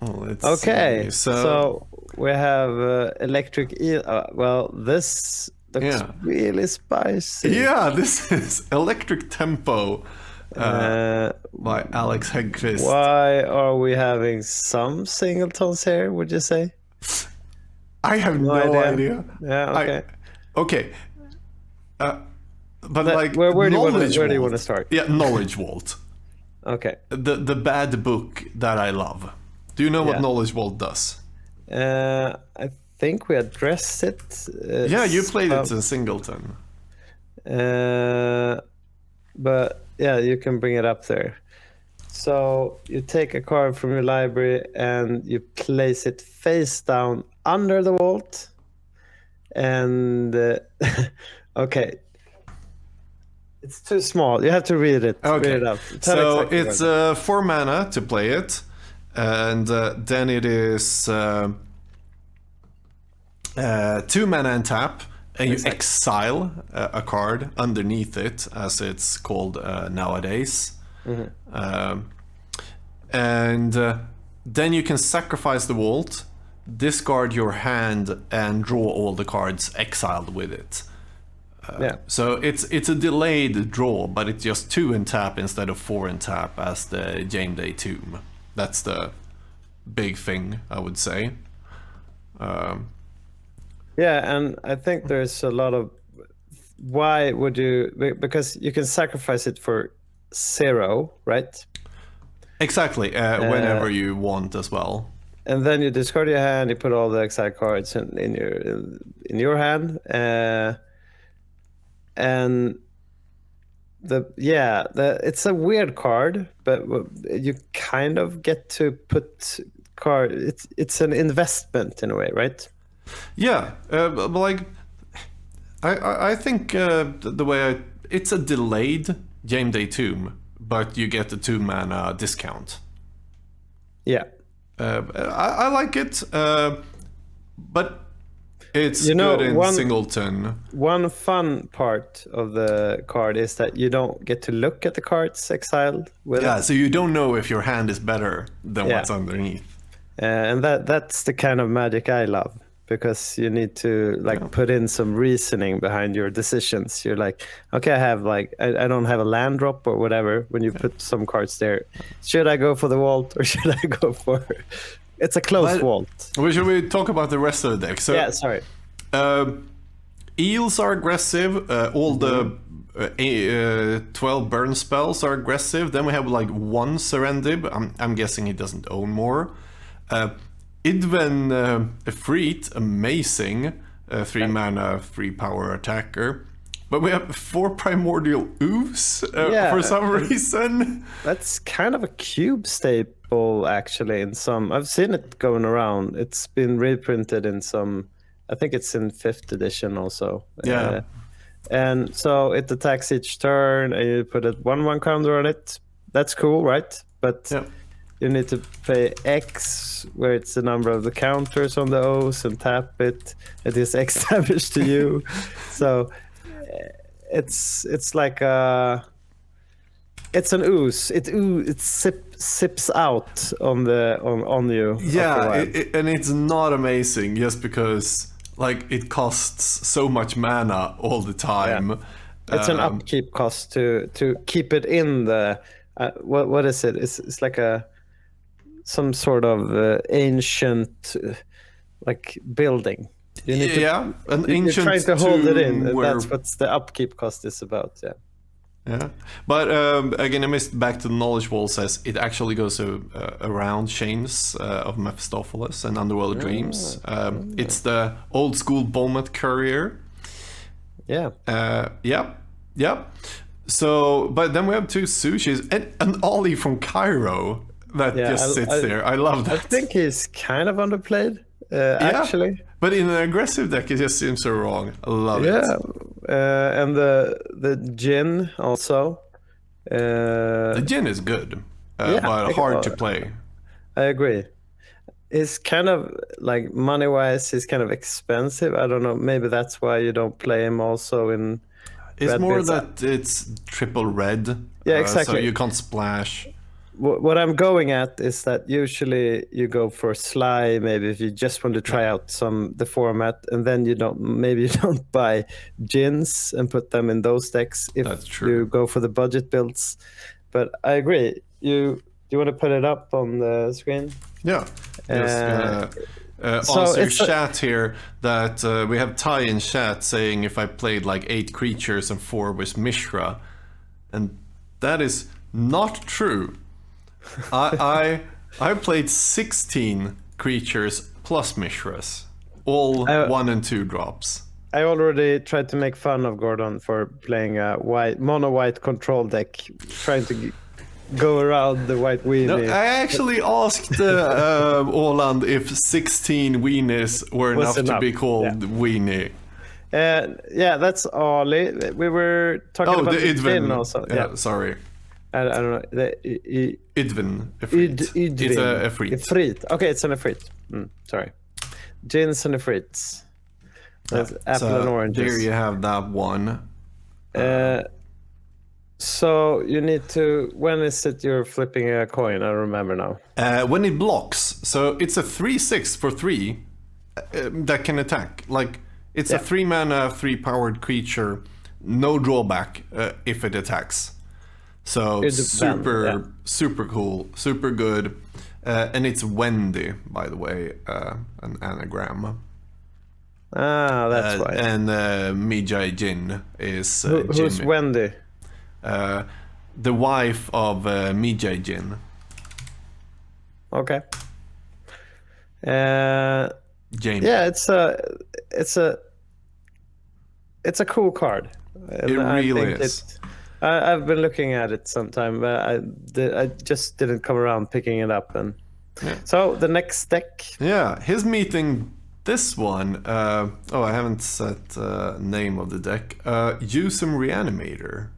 Let's Okay, see. so we have electric eel. Well, this looks really spicy. Yeah, this is Electric Tempo by Alex Hegqvist. Why are we having some singletons here, would you say? I have no idea. Yeah, okay. Okay. But like, where do you want to start? Yeah, Knowledge Vault. Okay. The bad book that I love. Do you know what Knowledge Vault does? I think we addressed it. Yeah, you played it in Singleton. But yeah, you can bring it up there. So you take a card from your library and you place it face down under the vault. And okay, it's too small. You have to read it. Okay. Read it out. So it's 4 mana to play it, and then it is 2 mana and tap, and you exile a card underneath it, as it's called nowadays. And then you can sacrifice the vault, discard your hand, and draw all the cards exiled with it. So it's a delayed draw, but it's just 2 in tap instead of 4 in tap as the Game Day Tomb. That's the big thing, I would say. Yeah, and I think there's a lot of why would you, because you can sacrifice it for 0, right? Exactly, whenever you want as well. And then you discard your hand, you put all the exiled cards in your hand, and it's a weird card, but you kind of get to put card. It's an investment in a way, right? Yeah, but like I think the way it's a delayed Game Day Tomb, but you get the 2 mana discount. Yeah. I like it, but it's good in Singleton. One fun part of the card is that you don't get to look at the cards exiled with it. So you don't know if your hand is better than what's underneath. And that's the kind of magic I love, because you need to put in some reasoning behind your decisions. You're like, okay, I don't have a land drop or whatever. When you put some cards there, should I go for the vault or should I go for? It's a close vault. Should we talk about the rest of the deck? So, sorry. Eels are aggressive. All the 12 burn spells are aggressive. Then we have 1 Serendib. I'm guessing he doesn't own more. Idven Efreet, amazing. 3 mana, 3 power attacker. But we have 4 Primordial Ooze for some reason. That's kind of a cube staple, actually. I've seen it going around. It's been reprinted in some. I think it's in 5th edition also. Yeah. And so it attacks each turn, and you put a 1/1 counter on it. That's cool, right? But you need to pay X, where it's the number of the counters on the O's, and tap it. It is X damage to you. So it's like it's an ooze. It sips out on you. Yeah, and it's not amazing just because it costs so much mana all the time. Yeah. It's an upkeep cost to keep it in the what is it? It's like some sort of ancient building. You need an ancient. You're trying to hold it in, and that's what the upkeep cost is about. Yeah, but again, I missed back to the Knowledge Wall. Says it actually goes around Chains of Mephistopheles and Underworld Dreams. It's the old school Beaumont Courier. Yeah. So, but then we have 2 Sushis and an Ollie from Cairo that just sits there. I love that. I think he's kind of underplayed, actually. But in an aggressive deck, it just seems so wrong. I love it. And the Djinn also. The Djinn is good, but hard to play. I agree. It's kind of money-wise, he's kind of expensive. I don't know. Maybe that's why you don't play him also in. It's more that it's triple red. Yeah, exactly. So you can't splash. what I'm going at is that usually you go for Sly, maybe if you just want to try out the format, and then you don't buy Jins and put them in those decks if That's true. you go for the budget builds. But I agree. Do you want to put it up on the screen? Yeah. Just answer chat here that we have Ty in chat saying if I played like 8 creatures and 4 was Mishra, and that is not true. I played 16 creatures plus Mishras, all 1 and 2 drops. I already tried to make fun of Gordon for playing a mono white control deck, trying to go around the white weenie. No, I actually asked Åland if 16 weenies were enough to be called weenie. Yeah, that's Ollie. We were talking about the Idvin also. Yeah, sorry. I don't know. Idvin. It's a Efreet. Efreet. Okay, it's an Efreet. Sorry. Jins and Efreets. That's apple and oranges. There you have that one. So you need to. When is it you're flipping a coin? I don't remember now. When it blocks. So it's a 3/6 for 3 that can attack. Like it's a 3 mana, 3 powered creature, no drawback if it attacks. So super cool, super good, and it's Wendy, by the way, an anagram. Ah, that's right. And Mijai Jin is who's Wendy? The wife of Mijai Jin. Okay. Jamie. Yeah, it's a cool card. It really is. I've been looking at it sometime, but I just didn't come around picking it up. And so the next deck. Yeah, he's meeting this one. I haven't set name of the deck. Use some Reanimator.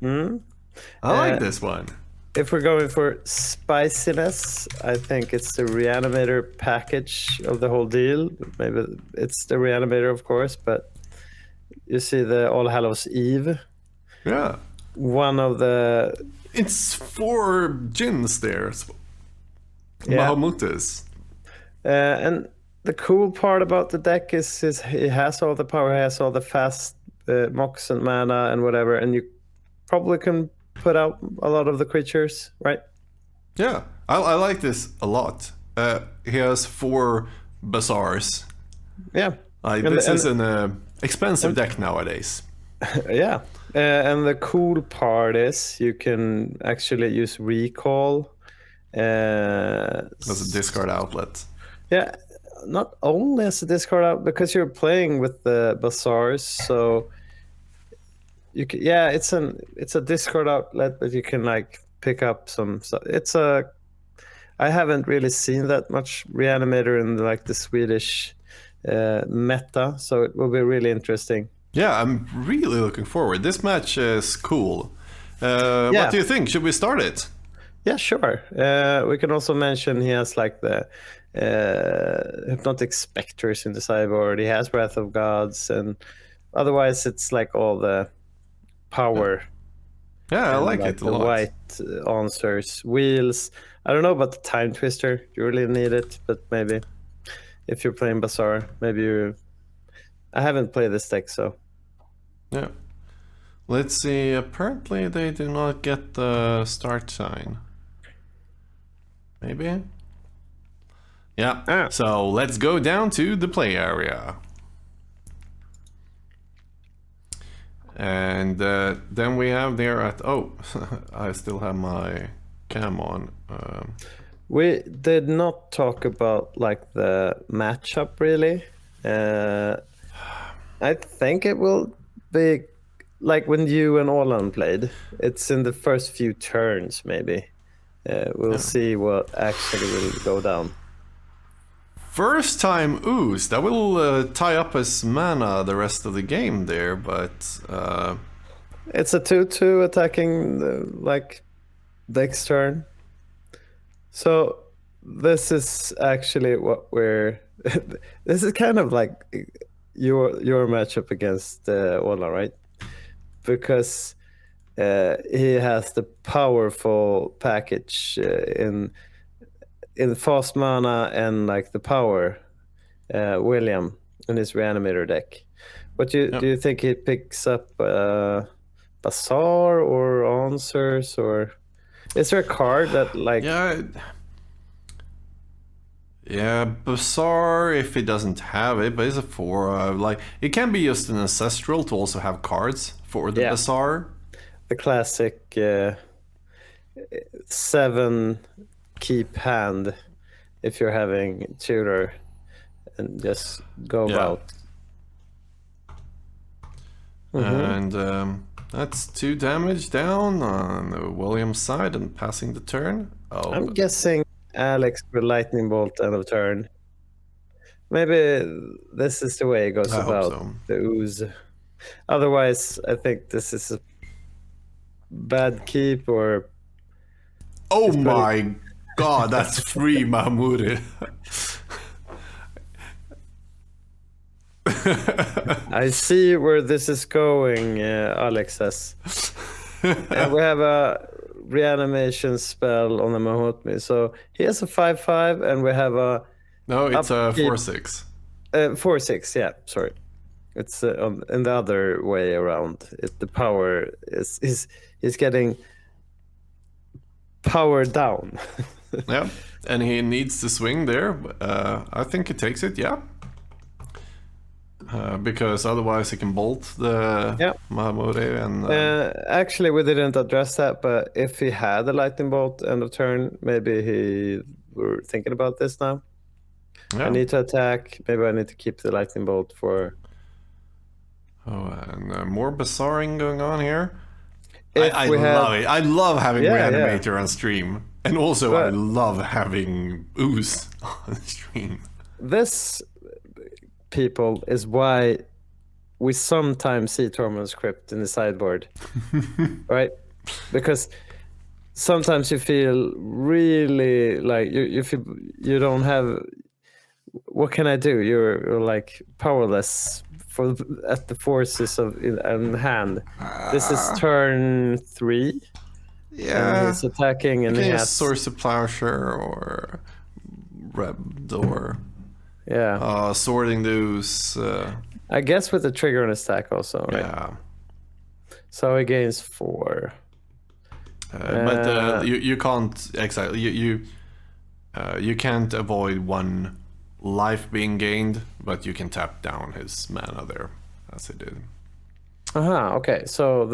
I like this one. If we're going for spiciness, I think it's the Reanimator package of the whole deal. Maybe it's the Reanimator, of course, but you see the All Hallows Eve. Yeah. One of the... It's 4 Jins there. Bahamutes. And the cool part about the deck is he has all the power, he has all the fast mocks and mana and whatever, and you probably can put out a lot of the creatures, right? Yeah, I like this a lot. He has 4 bazaars. Yeah. This is an expensive deck nowadays. Yeah. And the cool part is you can actually use recall. As a discard outlet. Yeah, not only as a discard outlet, because you're playing with the bazaars, so you can, it's a discard outlet, but you can like pick up some. So I haven't really seen that much Reanimator in like the Swedish meta, so it will be really interesting. Yeah, I'm really looking forward. This match is cool. What do you think? Should we start it? Yeah, sure. We can also mention he has like the Hypnotic Spectres in the sideboard. He has Wrath of Gods, and otherwise it's like all the power. Yeah, I like it a lot. The white answers, wheels. I don't know about the Time Twister. You really need it, but maybe if you're playing Bazaar, maybe you... I haven't played this deck, so... Yeah. Let's see. Apparently they do not get the start sign. Maybe? Yeah. So let's go down to the play area. And then we have there at... Oh, I still have my cam on. We did not talk about like the matchup really. I think it will be like when you and Orlan played. It's in the first few turns maybe. We'll see what actually will go down. First time Ooze, that will tie up his mana the rest of the game there, but... It's a 2/2 attacking like next turn. So this is actually what we're... This is kind of like your matchup against Orlan, right? Because he has the powerful package in fast mana and like the power, William, in his Reanimator deck. What do you think he picks up? Bazaar or Answers, or is there a card that like? Yeah, Bazaar if he doesn't have it, but it's a 4. Like it can be just an ancestral to also have cards for the Bazaar. The classic 7 keep hand if you're having tutor and just go about. And that's 2 damage down on William's side and passing the turn. I'm guessing Alex with Lightning Bolt end of turn. Maybe this is the way it goes about the Ooze. Otherwise, I think this is a bad keep or... Oh my god, that's 3 Mahmoudi. I see where this is going, Alex says. And we have a reanimation spell on the Mahotmi. So he has a 5/5 and we have a... No, it's a 4/6. 4/6, yeah, sorry. It's in the other way around. The power is getting power down. Yeah, and he needs to swing there. I think he takes it, yeah. Because otherwise he can bolt the Mahmoudi and... actually, we didn't address that, but if he had a lightning bolt end of turn, maybe he were thinking about this now. I need to attack. Maybe I need to keep the lightning bolt for... Oh, and more Bazaaring going on here. I love it. I love having Reanimator on stream. And also I love having Ooze on stream. This, people, is why we sometimes see Tormund's Crypt in the sideboard. Right? Because sometimes you feel really like you feel you don't have... What can I do? You're like powerless at the forces of in hand. This is turn 3. Yeah, and he's attacking, and he has Source of Plowshare or Reb Door. Yeah, sorting those. I guess with the trigger on his stack also. Right? Yeah. So he gains 4. But you can't exactly you can't avoid 1 life being gained, but you can tap down his mana there, as he did. Okay. So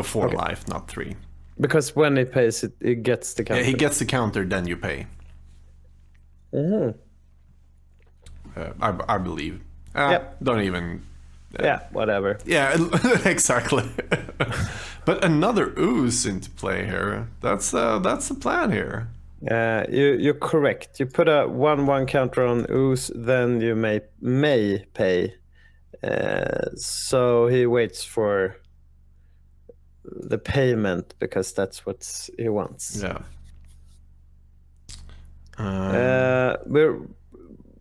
4 life, not 3. Because when he pays it, he gets the counter. Yeah, he gets the counter, then you pay. I believe. Don't even... whatever. Yeah, exactly. But another Ooze into play here. That's the plan here. You're correct. You put a 1/1 counter on Ooze, then you may pay. So he waits for the payment because that's what he wants. Yeah.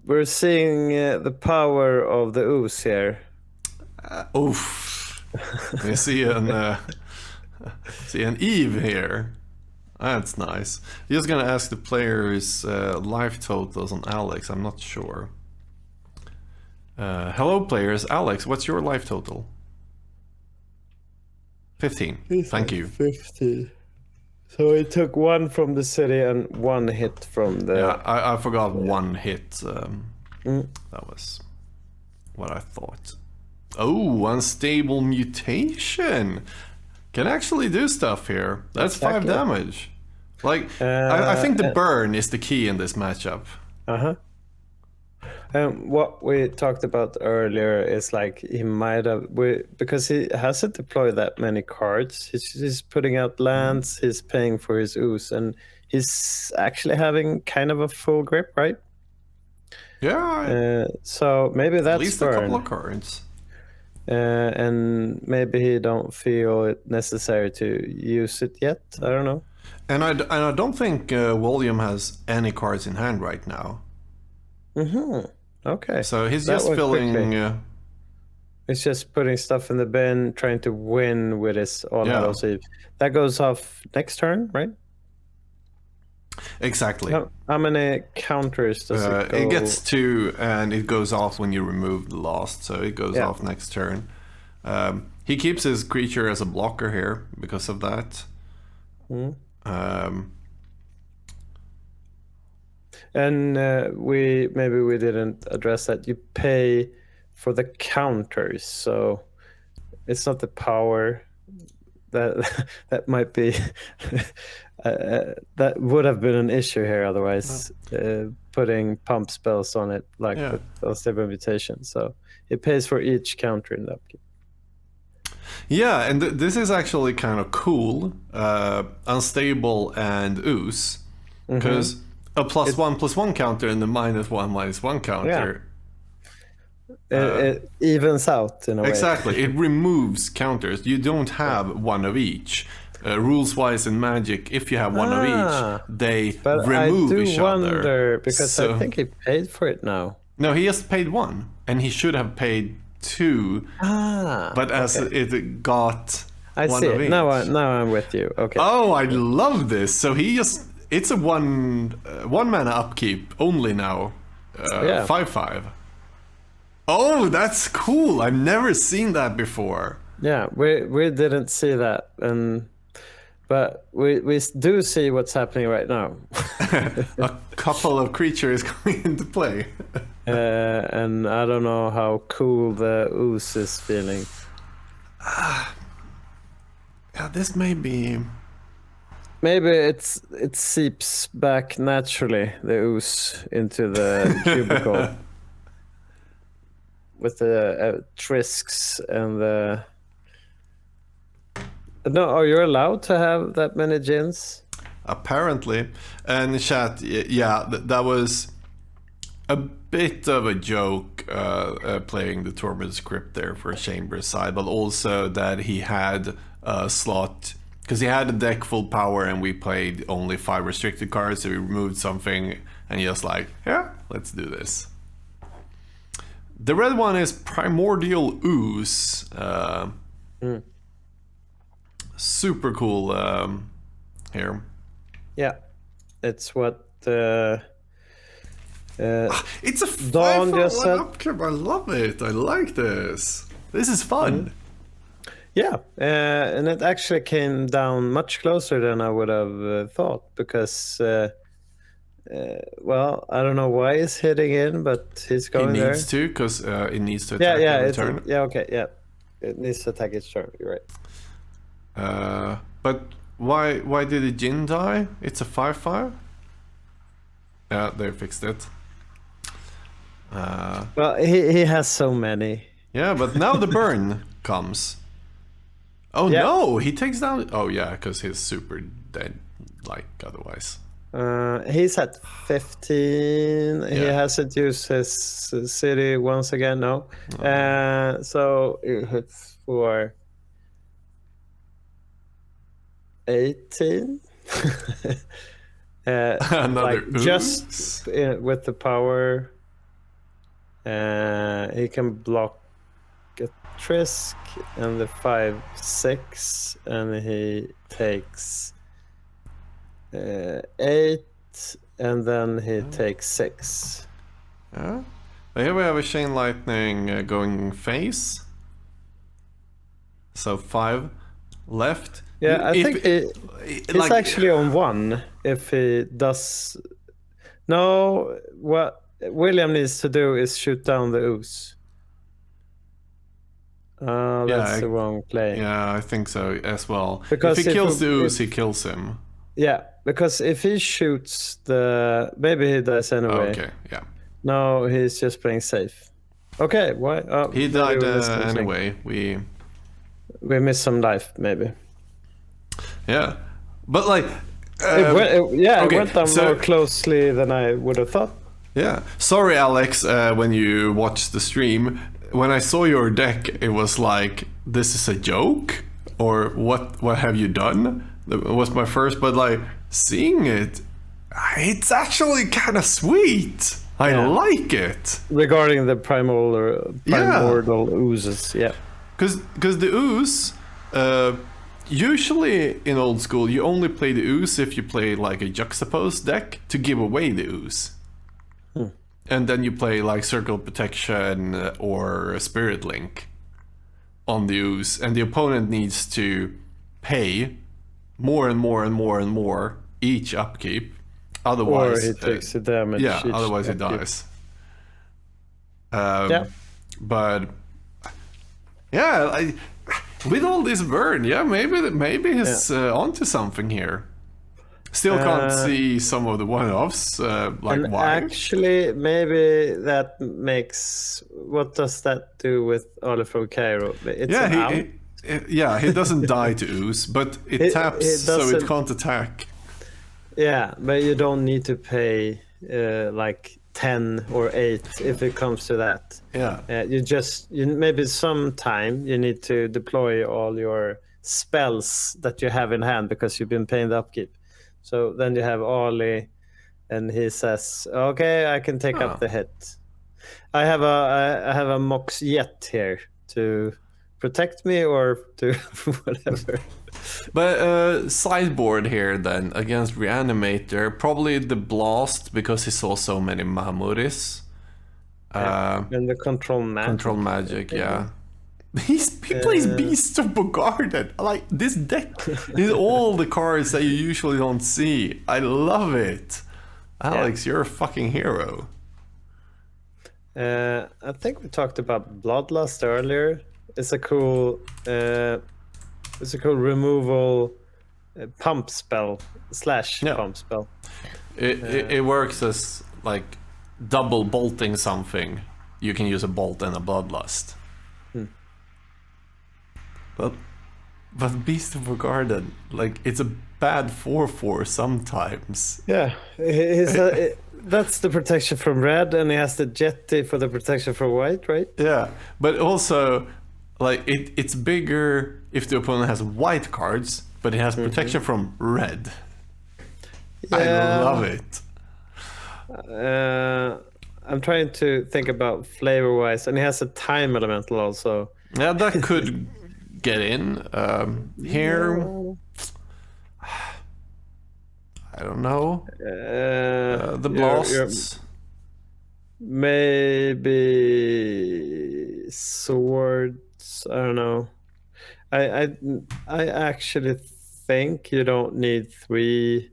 We're seeing the power of the Ooze here. Oof. We see an Eve here. That's nice. Just gonna ask the players' life totals on Alex. I'm not sure. Hello, players. Alex, what's your life total? 15. Thank you. 15. So he took 1 from the city and 1 hit from the... Yeah, I forgot 1 hit. That was what I thought. Oh, Unstable Mutation. Can actually do stuff here. That's 5 damage. Like, I think the burn is the key in this matchup. What we talked about earlier is like he might have... because he hasn't deployed that many cards. He's putting out lands, he's paying for his Ooze, and he's actually having kind of a full grip, right? Yeah. So maybe that's at least burn. A couple of cards. And maybe he don't feel it necessary to use it yet. I don't know. And I don't think William has any cards in hand right now. Okay. So he's just filling. It's just putting stuff in the bin, trying to win with his All Yeah. Hallows Eve. That goes off next turn, right? Exactly. How many counters does it go? It gets 2, and it goes off when you remove the last, so it goes Yeah. off next turn. He keeps his creature as a blocker here because of that. And we didn't address that. You pay for the counters, so it's not the power that might be that would have been an issue here otherwise. Putting pump spells on it like with Sideboard Mutation, so it pays for each counter in the upkeep. Yeah, and this is actually kind of cool. Unstable and Ooze, because a +1/+1 counter and the -1/-1 counter. It evens out in a way. Exactly, it removes counters. You don't have one of each. Rules-wise in Magic, if you have one of each, they remove each other. I do wonder, because I think he paid for it now. No, he just paid 1, and he should have paid 2. But as it got one of each. Now I'm with you. Okay. Oh, I love this. So it's a one mana upkeep only now. 5/5. Oh, that's cool. I've never seen that before. Yeah, we didn't see that, but we do see what's happening right now. A couple of creatures coming into play. And I don't know how cool the Ooze is feeling. Yeah, this may be... Maybe it seeps back naturally, the Ooze, into the cubicle. With the Trisks and the... No, are you allowed to have that many Djinns? Apparently. And chat, yeah, that was a bit of a joke playing the Torment script there for Chamber's side, but also that he had a slot, because he had a deck full power and we played only 5 restricted cards, so we removed something and he was like, yeah, let's do this. The red one is Primordial Ooze. Super cool here. Yeah, it's what it's a Dawn just said. Upkeep. I love it. I like this. This is fun. Yeah, and it actually came down much closer than I would have thought, because well, I don't know why he's hitting in, but he's going there. He needs to, because it needs to attack every turn. It needs to attack each turn, you're right. But why did the Djinn die? It's a 5/5? Yeah, they fixed it. Well, he has so many. Yeah, but now the burn comes. Oh no, he takes down... Oh yeah, because he's super dead, like, otherwise. He's at 15. He hasn't used his city once again, no. So it hits for 18. Another like just with the power, he can block a Trisk and the 5/6, and he takes 8, and then he takes 6. Yeah. Here we have a Chain Lightning going face. So 5 left. Yeah, I think it's like, actually on 1 if he does. No, what William needs to do is shoot down the Ooze. That's the wrong play. Yeah, I think so as well. Because if he kills the Ooze, he kills him. Yeah, because if he shoots the... Maybe he dies anyway. Okay, yeah. No, he's just playing safe. Okay, why? He died anyway. We missed some life, maybe. Yeah, but like... it went down more closely than I would have thought. Yeah. Sorry, Alex, when you watched the stream. When I saw your deck, it was like, this is a joke? Or what have you done? That was my first, but like, seeing it, it's actually kind of sweet. I Yeah. like it. Regarding the primordial oozes, yeah. Because the ooze, usually in old school, you only play the ooze if you play like a juxtaposed deck to give away the ooze. And then you play like Circle of Protection or Spirit Link on the ooze, and the opponent needs to pay more and more and more and more each upkeep. Otherwise, Or he takes the damage. yeah, each otherwise he upkeep. dies. Yeah. But yeah, with all this burn, yeah, maybe he's onto something here. Still can't see some of the one-offs, like And why. actually, maybe that makes. What does that do with Oliver from Cairo? It's Yeah, an out. he doesn't die to ooze, but it taps it so it doesn't- can't attack. Yeah, but you don't need to pay like 10 or 8 if it comes to that. Yeah. You maybe sometime you need to deploy all your spells that you have in hand because you've been paying the upkeep. So then you have Ollie, and he says, "Okay, I can take Ah. up the hit. I have a Mox Jet here to protect me or to whatever." But sideboard here then against Reanimator, probably the Blast because he saw so many Mahmudis. And the control magic. Control Magic, yeah. He plays Beast of Bogarden. Like, this deck is all the cards that you usually don't see. I love it. Alex, you're a fucking hero. I think we talked about Bloodlust earlier. It's a cool removal pump spell / Yeah. pump spell. It works as like double bolting something. You can use a bolt and a Bloodlust. But Beast of Garden, like, it's a bad 4/4 sometimes. Yeah, that's the protection from red, and he has the jetty for the protection from white, right? Yeah, but also, like, it's bigger if the opponent has white cards, but it has protection from red. I love it. I'm trying to think about flavor-wise, and he has a time elemental also. Yeah, that could get in. Here, I don't know. The blasts. Maybe swords. I don't know. I actually think you don't need 3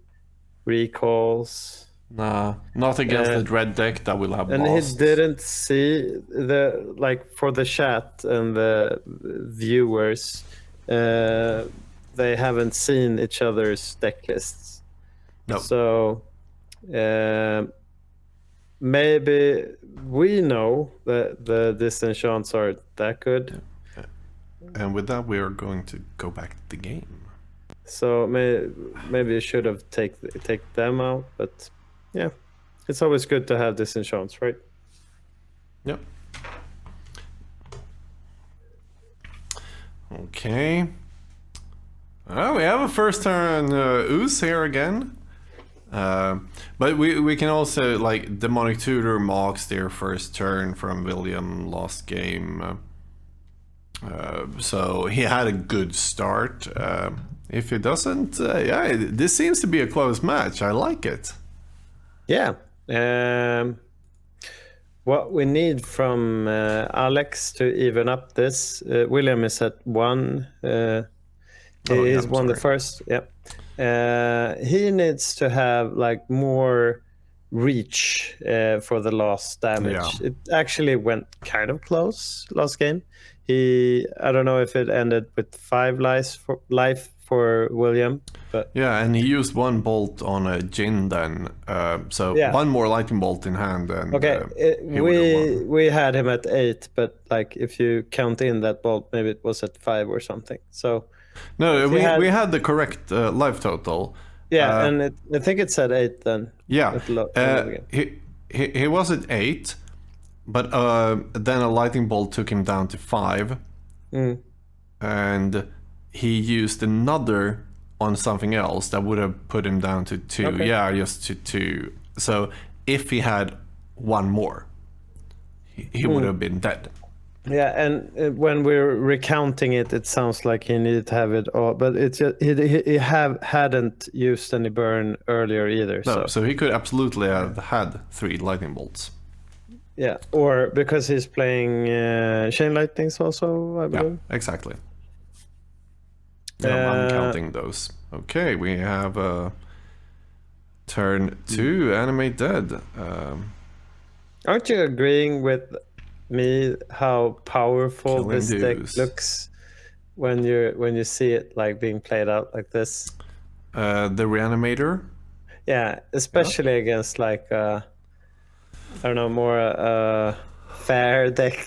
recalls. Nah, not against the red deck that will have And blasts. he didn't see the, like, for the chat and the viewers, they haven't seen each other's deck lists. No. So maybe we know that the disenchants aren't that good. And with that, we are going to go back to the game. So maybe you should have take them out, but yeah, it's always good to have disenchants, right? Yep. Okay. Well, we have a first turn Ooze here again. But we can also, like, Demonic Tutor marks their first turn from William last game. So he had a good start. If he doesn't, yeah, this seems to be a close match. I like it. Yeah. What we need from Alex to even up this, William is at 1. He's I'm won the sorry. first. Yep. He needs to have, like, more reach for the last damage. Yeah. It actually went kind of close last game. I don't know if it ended with 5 life for William, but Yeah, and he used 1 bolt on a Jin then. So Yeah. 1 more lightning bolt in hand. And, okay, he would've won. we had him at 8, but, like, if you count in that bolt, maybe it was at 5 or something. So No, if we he had- had the correct life total. yeah, and I think it said 8 then. Yeah, at the end of the game. he was at 8, but then a lightning bolt took him down to 5, and he used another on something else that would have put him down to 2. Okay. Yeah, just to 2. So if he had one more, he would have been dead. Yeah, and when we're recounting it, it sounds like he needed to have it all, but it's just, he hadn't used any burn earlier either. No, so he could absolutely have had 3 lightning bolts. Yeah, or because he's playing chain lightnings also, I believe. Yeah, exactly. I'm counting those. Okay, we have turn 2, animate dead. Aren't you agreeing with me how powerful Killing this deck dudes. looks when you see it like being played out like this? The Reanimator. Yeah, especially against like I don't know, more fair deck.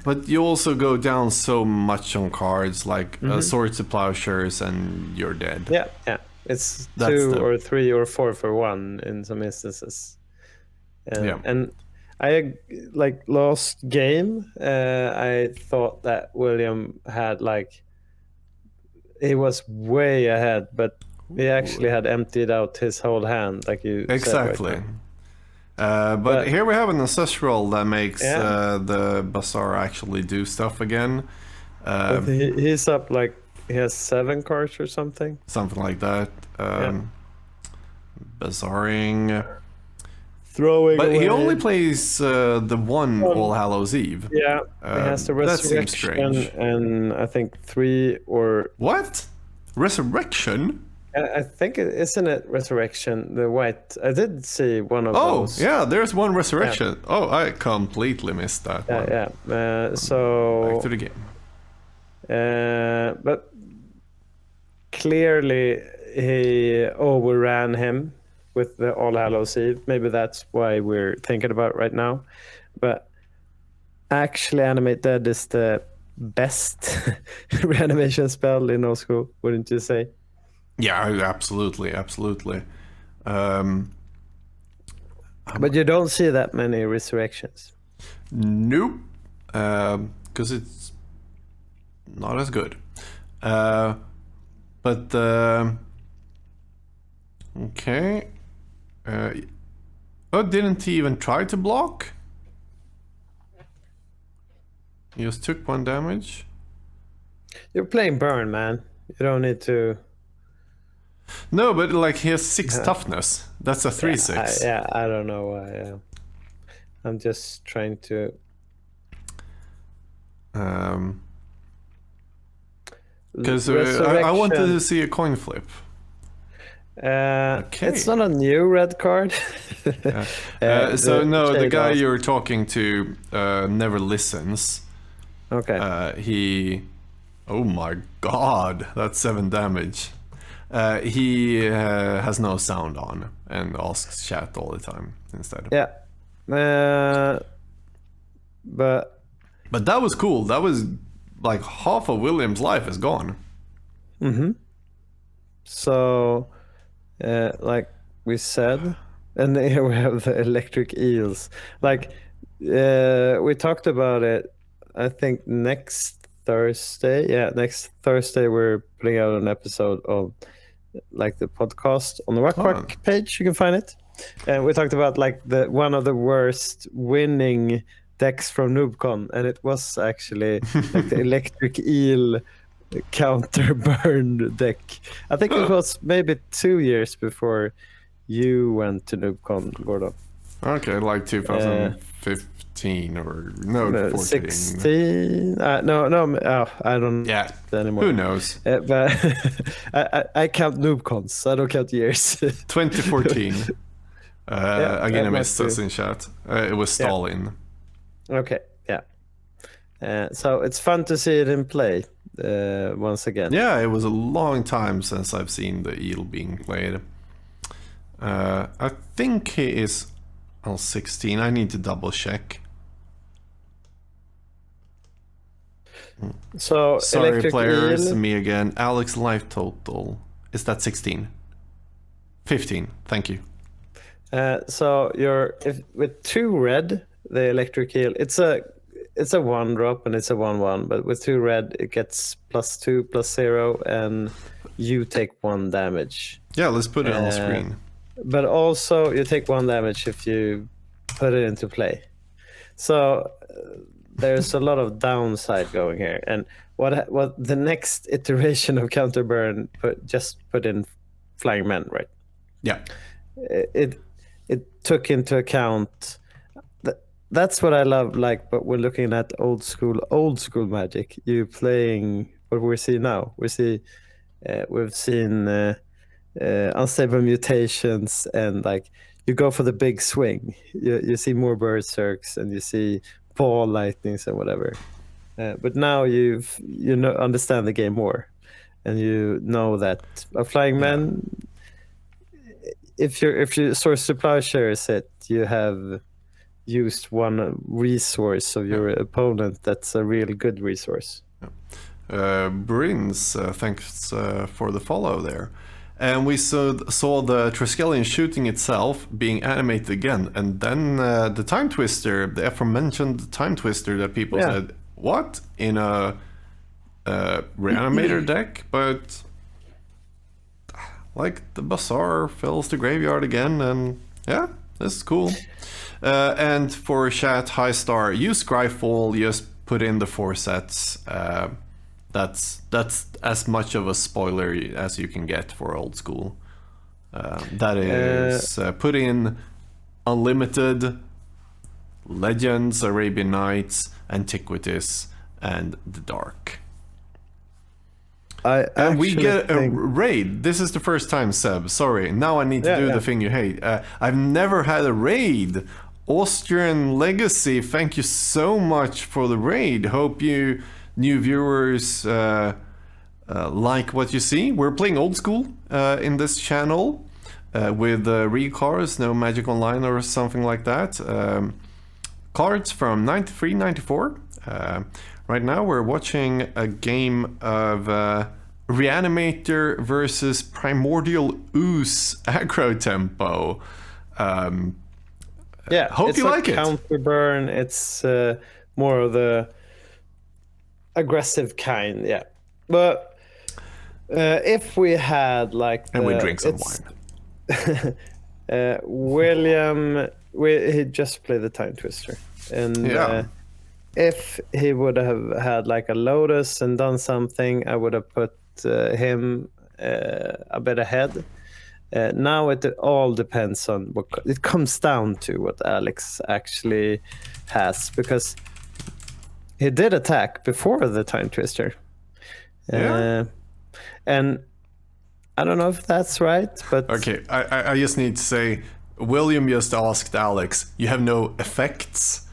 But you also go down so much on cards like Swords to Plowshares and you're dead. Yeah, it's That's 2 or 3 or 4 for 1 in some instances. And I like last game. I thought that William had like he was way ahead, but he actually had emptied out his whole hand, like you Exactly. said right but here we have an ancestral that makes the Bazaar actually do stuff again. But he's up like he has 7 cards or something. Something like that. Bazaaring. Throwing But away. he only plays the one All Hallows Eve. Yeah, he has the that seems resurrection strange. and I think 3 or What? Resurrection? I think isn't it resurrection the white? I did see one of those. Yeah, there's one resurrection. Oh, I completely missed that one. So Back to the game. but clearly he overran him with the All Hallows Eve. Maybe that's why we're thinking about it right now. But actually, Animate Dead is the best reanimation spell in old school, wouldn't you say? Yeah, absolutely. But you don't see that many resurrections. Nope. Because it's not as good. But okay. Didn't he even try to block? He just took 1 damage. You're playing burn, man. You don't need to. No, but like he has 6 toughness. That's a 3/6. I don't know why. I'm just trying to. Because I wanted to see a coin flip. It's not a new red card. The guy you're talking to never listens. Okay. Oh my god, that's 7 damage. He has no sound on and asks chat all the time instead. Yeah. But that was cool. That was like half of William's life is gone. So, like we said, and here we have the electric eels. Like we talked about it. I think next Thursday. Yeah, next Thursday we're putting out an episode of like the podcast on the Wak-Wak page. You can find it. And we talked about like one of the worst winning decks from NoobCon, and it was actually like the electric eel counter burn deck. I think it was maybe 2 years before you went to NoobCon, Gordon. Okay, like 2015 or no, 14. 16. No, I don't. Yeah, anymore. Who knows? But I count NoobCons. I don't count years. 2014. Again, I missed us in chat. It was Stalin. Okay, yeah. So it's fun to see it in play once again. Yeah, it was a long time since I've seen the eel being played. I think he is on 16. I need to double check. So sorry, electric players, eel. me again. Alex life total is that 16? 15. Thank you. So with 2 red, the electric eel. It's a 1-drop and it's a 1/1, but with 2 red it gets +2 +0, and you take 1 damage. Yeah, let's put it on the screen. But also you take 1 damage if you put it into play. So there's a lot of downside going here. And what the next iteration of Counterburn put in Flying Men, right? Yeah. It took into account that's what I love. Like, but we're looking at old school Magic. You playing what we see now. We've seen unstable mutations, and like you go for the big swing. You see more berserks and you see ball lightnings and whatever. But now you understand the game more, and you know that a Flying Man. If you source to plowshares it, you have used one resource of your opponent. That's a really good resource. Brins, thanks for the follow there. And we saw the Triskelion shooting itself being animated again, and then the Time Twister, the aforementioned Time Twister that people said, what? In a Reanimator deck? But like the Bazaar fills the graveyard again, and yeah, this is cool. And for chat, High Star, use Scryfall, just put in the 4 sets. That's as much of a spoiler as you can get for old school. That is put in Unlimited, Legends, Arabian Nights, Antiquities, and the Dark. And we get a raid. This is the first time, Seb. Sorry. Now I need to do the thing you hate. I've never had a raid. Austrian Legacy, thank you so much for the raid. Hope you new viewers like what you see. We're playing old school in this channel with recars, no Magic Online or something like that. Cards from 93, 94. Right now we're watching a game of Reanimator versus Primordial Ooze aggro tempo. Hope you like it. Counterburn. It's more of the aggressive kind, But if we had like, and we drink some wine. William, he just played the Time Twister, and if he would have had like a Lotus and done something, I would have put him a bit ahead. Now it all depends on what it comes down to, what Alex actually has, because he did attack before the Time Twister. And I don't know if that's right, but okay, I just need to say, William just asked Alex, you have no effects?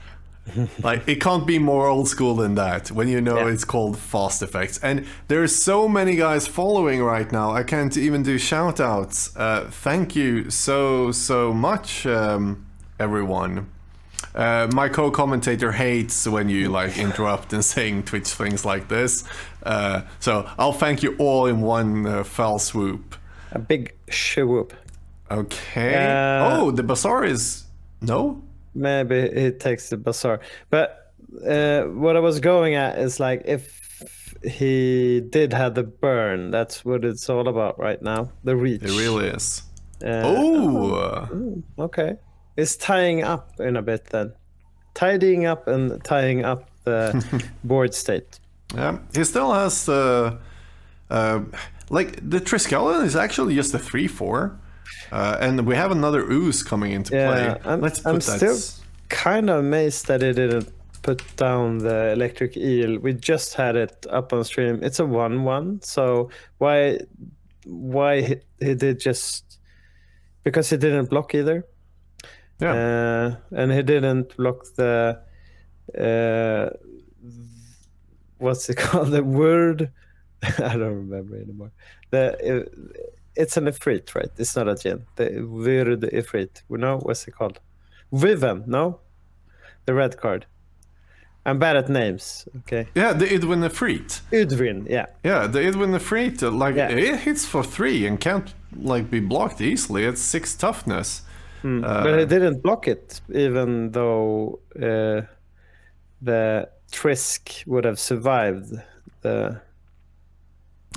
Like, it can't be more old school than that when you know it's called fast effects. And there's so many guys following right now, I can't even do shout outs. Thank you so much, everyone. My co-commentator hates when you like interrupt and saying Twitch things like this. So I'll thank you all in one fell swoop. A big swoop. Okay. The Bazaar is... No? Maybe it takes the Bazaar. But what I was going at is like, if he did have the burn, that's what it's all about right now. The reach. It really is. Okay. It's tying up in a bit then. Tidying up and tying up the board state. Yeah, he still has like the Triskelion is actually just a 3/4. And we have another Ooze coming into play. I'm still kind of amazed that he didn't put down the Electric Eel. We just had it up on stream. It's a 1/1, so why he did just... Because he didn't block either. Yeah. And he didn't block the what's it called? The word I don't remember anymore. It's an Ifrit, right? It's not a Jinn. The Weird Ifrit. We know what's it called? Viven, no? The red card. I'm bad at names, okay? Yeah, the Idwin Ifrit. Idwin, yeah. Yeah, the Idwin Ifrit, it hits for 3 and can't like be blocked easily. It's 6 toughness. But he didn't block it, even though the Trisk would have survived the...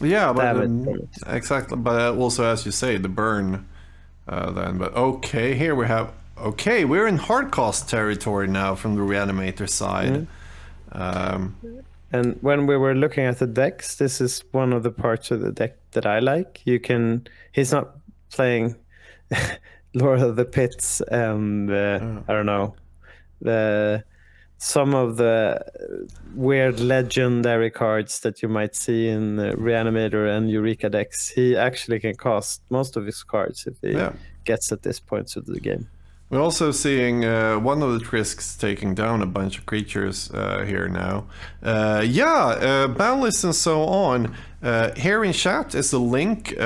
Yeah, but exactly. But also, as you say, the burn. Then, but okay, here we have Okay, we're in hard cost territory now from the Reanimator side. And when we were looking at the decks, this is one of the parts of the deck that I like. He's not playing Lord of the Pits and I don't know, some of the weird legendary cards that you might see in Reanimator and Eureka decks. He actually can cast most of his cards if he gets at this point of the game. We're also seeing one of the Trisks taking down a bunch of creatures here now. Ban lists and so on. Here in chat is a link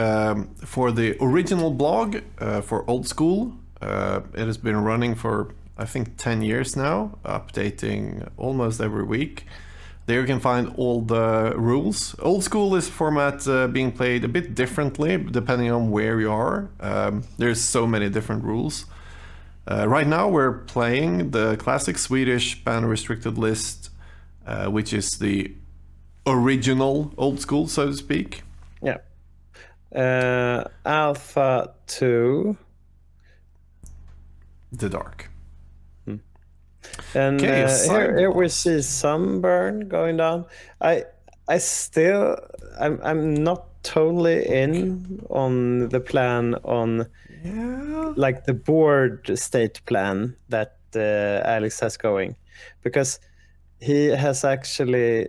for the original blog for Old School. It has been running for, I think, 10 years now, updating almost every week. There you can find all the rules. Old School is a format being played a bit differently depending on where you are. There's so many different rules. Right now we're playing the classic Swedish ban restricted list, which is the original Old School, so to speak. Yeah. Alpha 2. The Dark. And Okay, here we see Sunburn going down. I'm not totally in on the plan on like the board state plan that Alex has going, because he has actually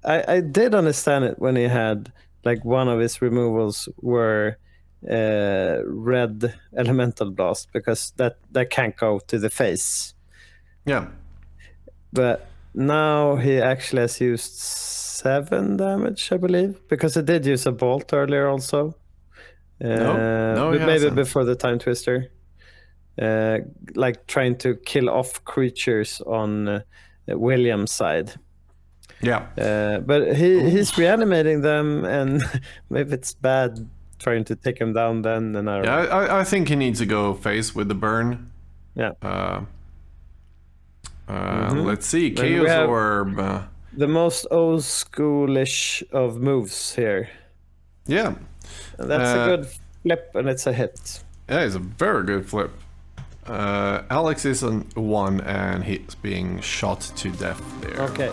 I did understand it when he had like one of his removals were red elemental blast, because that can't go to the face. Yeah. But now he actually has used 7 damage, I believe, because he did use a bolt earlier also. No, he maybe hasn't. before the Time Twister. Like trying to kill off creatures on William's side. Yeah. But he's reanimating them, and maybe it's bad trying to take him down then. And I think he needs to go face with the burn. Yeah. Let's see, Chaos Orb. The most old schoolish of moves here. Yeah. And that's a good flip, and it's a hit. Yeah, it's a very good flip. Alex is on 1, and he's being shot to death there. Okay.